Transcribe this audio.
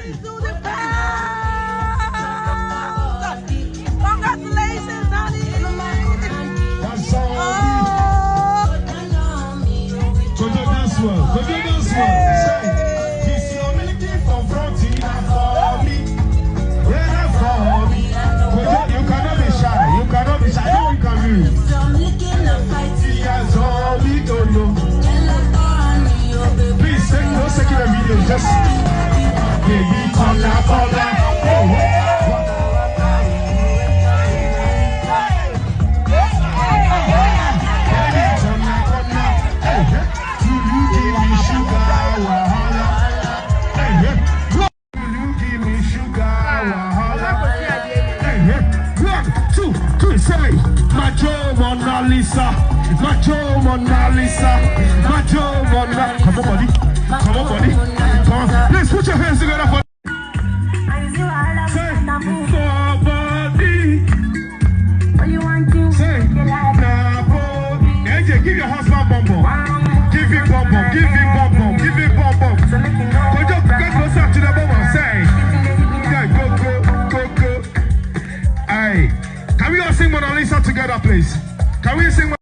to the past. Congratulations, honey. That's all. Go do dance well. Go do dance well. This your milky from fronting for me. Yeah, for me. You cannot be shy. You cannot be shy. No one can do it. Please don't second the video. Just baby, corner. Mona Lisa. Come on, buddy. Come on. Let's put your hands together for. Say, for body. Say, AJ, give your husband bum. Give him bum. Just get closer to the bum and say, yeah, go. Aye. Can we all sing Mona Lisa together, please? Can we sing?